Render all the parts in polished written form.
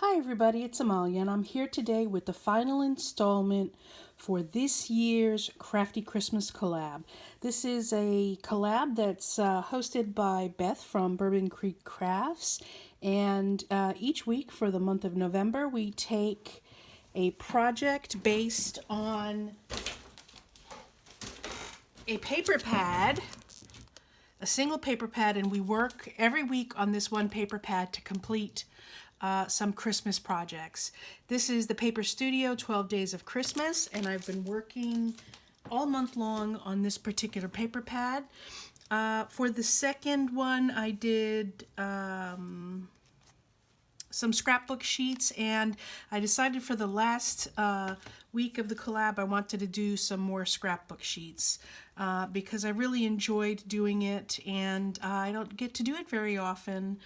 Hi everybody, it's Amalia and I'm here today with the final installment for this year's Crafty Christmas collab. This is a collab that's hosted by Beth from Bourbon Creek Crafts, and each week for the month of November we take a project based on a paper pad, a single paper pad, and we work every week on this one paper pad to complete some Christmas projects. This is the Paper Studio 12 Days of Christmas, and I've been working all month long on this particular paper pad. For the second one, I did some scrapbook sheets, and I decided for the last week of the collab I wanted to do some more scrapbook sheets because I really enjoyed doing it, and I don't get to do it very often.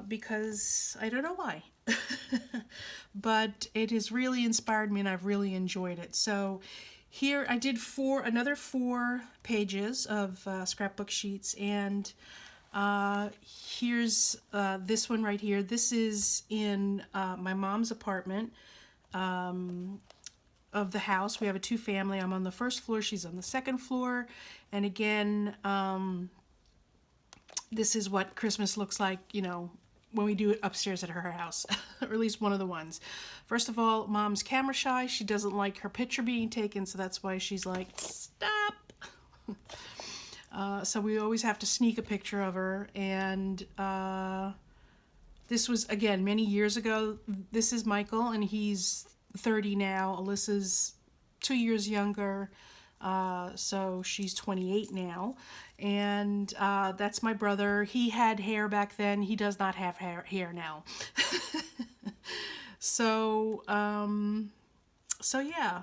Because I don't know why, but it has really inspired me and I've really enjoyed it. So here I did another four pages of scrapbook sheets, and here's this one right here. This is in my mom's apartment of the house. We have a two-family. I'm on the first floor, she's on the second floor, and again, this is what Christmas looks like, you know, when we do it upstairs at her house, or at least one of the ones. First of all, Mom's camera shy. She doesn't like her picture being taken, so that's why she's like, stop. So we always have to sneak a picture of her, and this was, again, many years ago. This is Michael, and he's 30 now. Alyssa's 2 years younger. So she's 28 now, and that's my brother. He had hair back then. He does not have hair now. So yeah,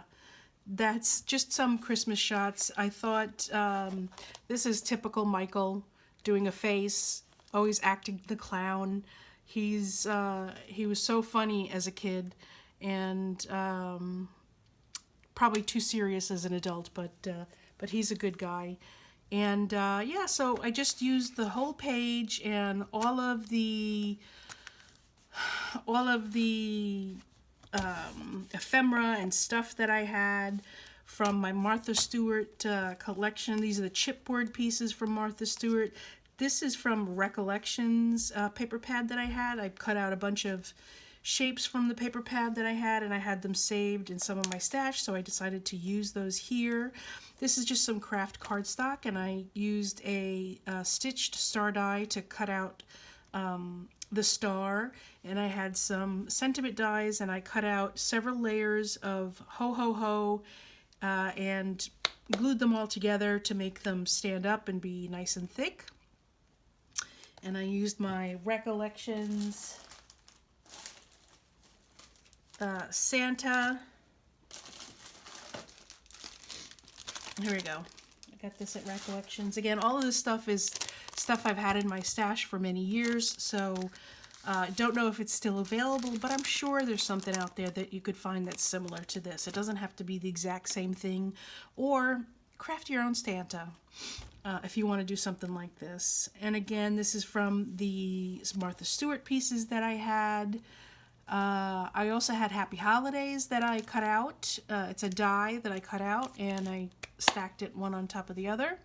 that's just some Christmas shots. I thought this is typical Michael doing a face, always acting the clown. He was so funny as a kid, and probably too serious as an adult, but he's a good guy. And yeah, so I just used the whole page and all of the ephemera and stuff that I had from my Martha Stewart collection. These are the chipboard pieces from Martha Stewart. This is from Recollections paper pad that I had. I cut out a bunch of shapes from the paper pad that I had, and I had them saved in some of my stash, so I decided to use those here. This is just some craft cardstock, and I used a stitched star die to cut out the star, and I had some sentiment dies, and I cut out several layers of ho ho ho and glued them all together to make them stand up and be nice and thick. And I used my Recollections Santa. Here we go. I got this at Recollections. Again, all of this stuff is stuff I've had in my stash for many years, so I don't know if it's still available, but I'm sure there's something out there that you could find that's similar to this. It doesn't have to be the exact same thing, or craft your own Santa if you want to do something like this. And again, this is from the Martha Stewart pieces that I had. I also had Happy Holidays that I cut out. It's a die that I cut out, and I stacked it one on top of the other.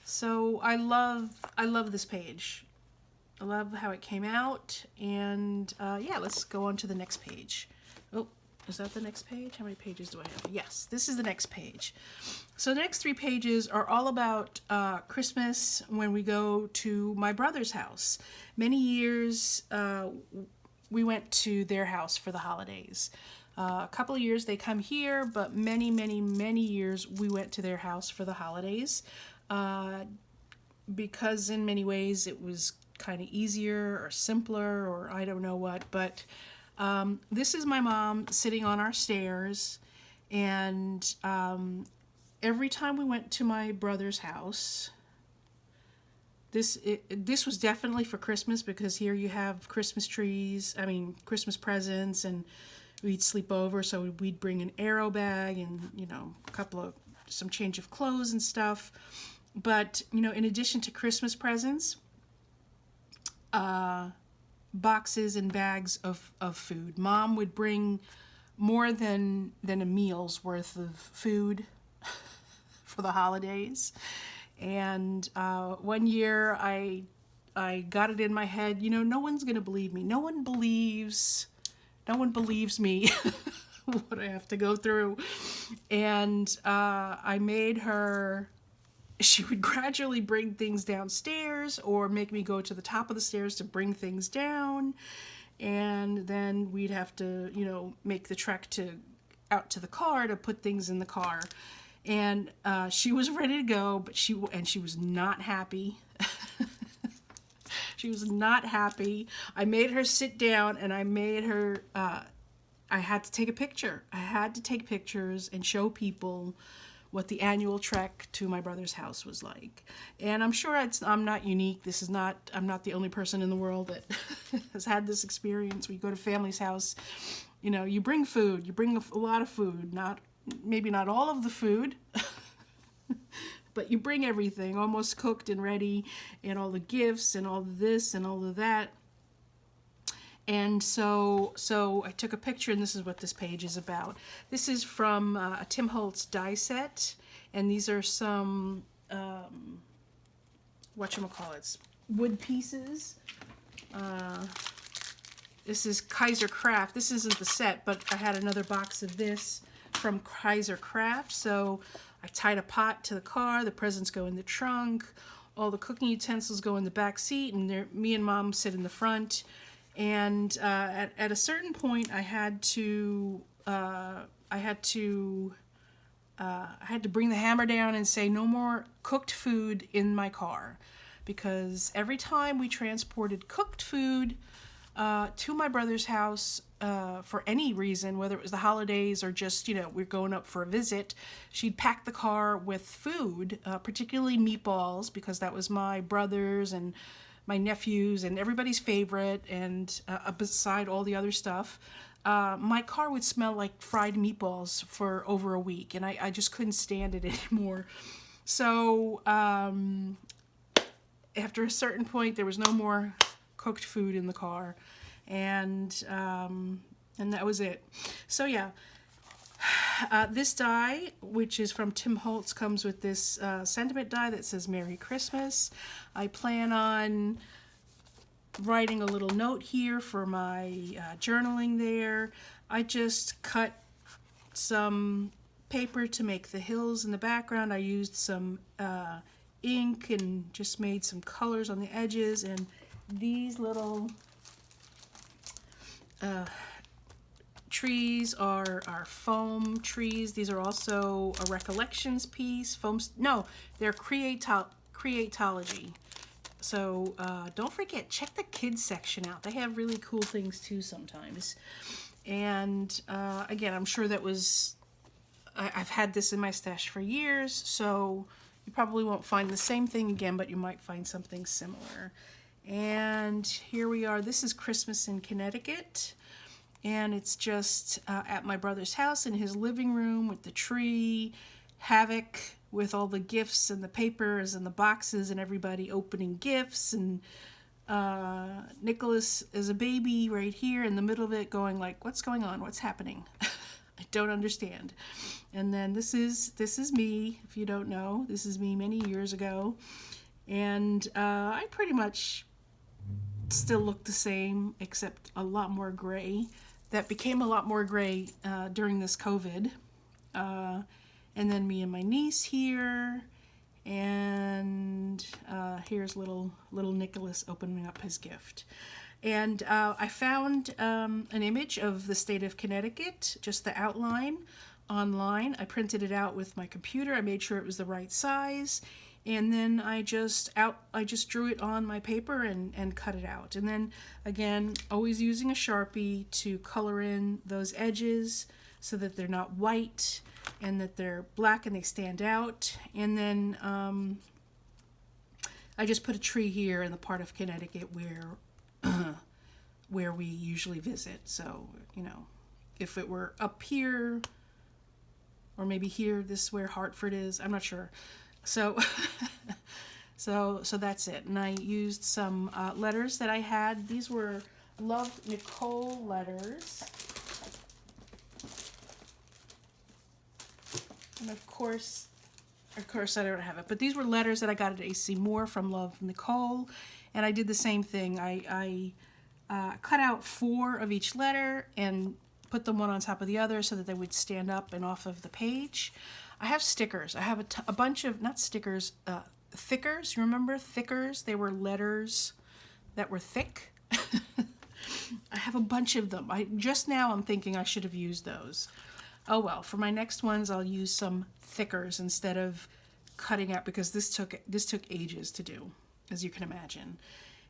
So I love this page. I love how it came out, and yeah, let's go on to the next page. Oh, is that the next page? How many pages do I have? Yes, this is the next page. So the next 3 pages are all about Christmas when we go to my brother's house. Many years we went to their house for the holidays. A couple of years they come here, but many, many, many years we went to their house for the holidays because in many ways it was kind of easier or simpler, or I don't know what, but this is my mom sitting on our stairs, and every time we went to my brother's house, this was definitely for Christmas, because here you have Christmas trees, Christmas presents, and we'd sleep over, so we'd bring an arrow bag and, you know, some change of clothes and stuff. But, you know, in addition to Christmas presents, boxes and bags of food. Mom would bring more than a meal's worth of food for the holidays. And one year I got it in my head, you know, no one's gonna believe me. No one believes me what I have to go through. And I made her, she would gradually bring things downstairs or make me go to the top of the stairs to bring things down. And then we'd have to, you know, make the trek out to the car to put things in the car. And she was ready to go, but she was not happy. She was not happy. I made her sit down, and I made her, I had to take a picture. I had to take pictures and show people what the annual trek to my brother's house was like. And I'm sure I'm not unique. I'm not the only person in the world that has had this experience. We go to family's house, you know, you bring food, you bring a lot of food, maybe not all of the food, but you bring everything almost cooked and ready, and all the gifts and all of this and all of that. And so I took a picture, and this is what this page is about. This is from a Tim Holtz die set, and these are some whatchamacallits, wood pieces. This is Kaiser Craft. This isn't the set, but I had another box of this from Kaiser Craft. So I tied a pot to the car, the presents go in the trunk, all the cooking utensils go in the back seat, and me and Mom sit in the front. And at a certain point, I had to bring the hammer down and say no more cooked food in my car, because every time we transported cooked food to my brother's house for any reason, whether it was the holidays or just, you know, we're going up for a visit, she'd pack the car with food, particularly meatballs, because that was my brother's and my nephews and everybody's favorite, and beside all the other stuff, my car would smell like fried meatballs for over a week, and I just couldn't stand it anymore. So after a certain point, there was no more cooked food in the car, and that was it. So yeah, this die, which is from Tim Holtz, comes with this sentiment die that says Merry Christmas. I plan on writing a little note here for my journaling there. I just cut some paper to make the hills in the background. I used some ink and just made some colors on the edges, and these little trees are foam trees. These are also a recollections piece. They're creatology. So don't forget, check the kids section out. They have really cool things too sometimes. And again, I'm sure I've had this in my stash for years, so you probably won't find the same thing again, but you might find something similar. And here we are. This is Christmas in Connecticut. And it's just at my brother's house in his living room with the tree, havoc with all the gifts and the papers and the boxes and everybody opening gifts. And Nicholas is a baby right here in the middle of it going like, what's going on? What's happening? I don't understand. And then this is me, if you don't know. This is me many years ago. And I pretty much still look the same, except a lot more gray. That became a lot more gray during this COVID. And then me and my niece here. And here's little Nicholas opening up his gift. And I found an image of the state of Connecticut, just the outline, online. I printed it out with my computer. I made sure it was the right size. And then I just drew it on my paper and cut it out. And then again, always using a Sharpie to color in those edges so that they're not white and that they're black and they stand out. And then I just put a tree here in the part of Connecticut where we usually visit. So, you know, if it were up here or maybe here, this is where Hartford is, I'm not sure. So, so that's it. And I used some letters that I had. These were Love Nicole letters. And of course I don't have it, but these were letters that I got at AC Moore from Love Nicole, and I did the same thing. I cut out 4 of each letter and put them one on top of the other so that they would stand up and off of the page. I have stickers. I have a bunch of, not stickers, thickers. You remember thickers? They were letters that were thick. I have a bunch of them. Just now I'm thinking I should have used those. Oh well, for my next ones I'll use some thickers instead of cutting out, because this took ages to do, as you can imagine.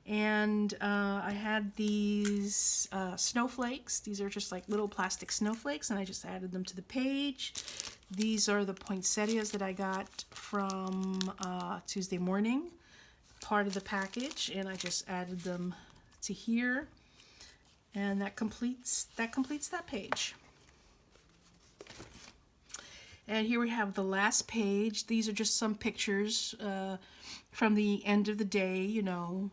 And I had these snowflakes. These are just like little plastic snowflakes, and I just added them to the page. These are the poinsettias that I got from Tuesday morning, part of the package, and I just added them to here, and that completes that page. And here we have the last page. These are just some pictures from the end of the day, you know,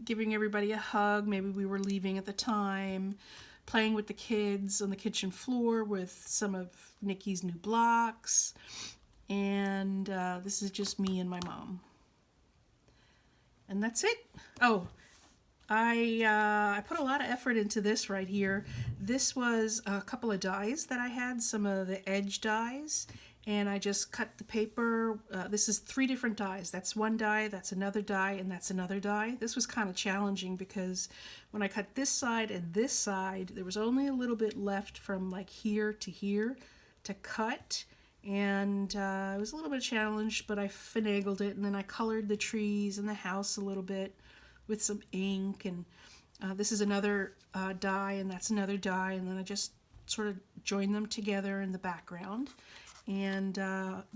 giving everybody a hug. Maybe we were leaving at the time, playing with the kids on the kitchen floor with some of Nikki's new blocks. And this is just me and my mom. And that's it. Oh, I put a lot of effort into this right here. This was a couple of dies that I had, some of the edge dies, and I just cut the paper. This is 3 different dies. That's one die, that's another die, and that's another die. This was kind of challenging because when I cut this side and this side, there was only a little bit left from like here to cut, and it was a little bit challenged, but I finagled it, and then I colored the trees and the house a little bit with some ink, and this is another die, and that's another die, and then I just sort of joined them together in the background. And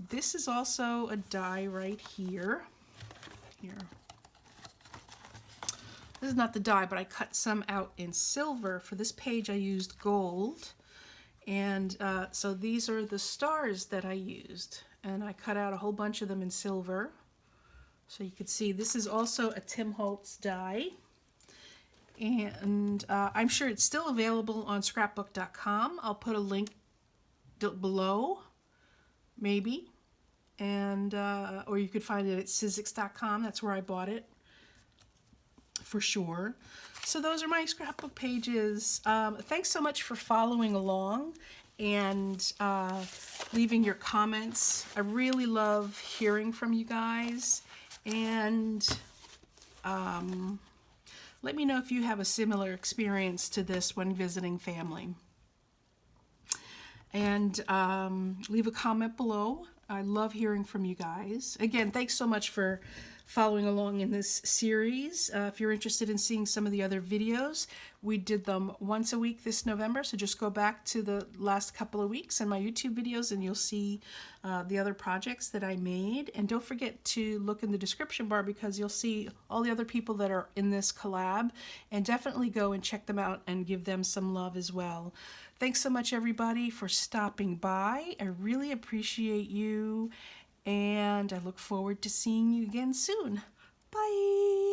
this is also a die right here. This is not the die, but I cut some out in silver. For this page I used gold, and so these are the stars that I used, and I cut out a whole bunch of them in silver. So you can see this is also a Tim Holtz die, and I'm sure it's still available on scrapbook.com. I'll put a link below, maybe, and or you could find it at Sizzix.com. That's where I bought it for sure. So those are my scrapbook pages. Thanks so much for following along and leaving your comments. I really love hearing from you guys. And let me know if you have a similar experience to this when visiting family. And leave a comment below. I love hearing from you guys. Again, thanks so much for following along in this series. If you're interested in seeing some of the other videos, we did them once a week this November, so just go back to the last couple of weeks in my YouTube videos and you'll see the other projects that I made. And don't forget to look in the description bar because you'll see all the other people that are in this collab, and definitely go and check them out and give them some love as well. Thanks so much everybody for stopping by. I really appreciate you, and I look forward to seeing you again soon. Bye!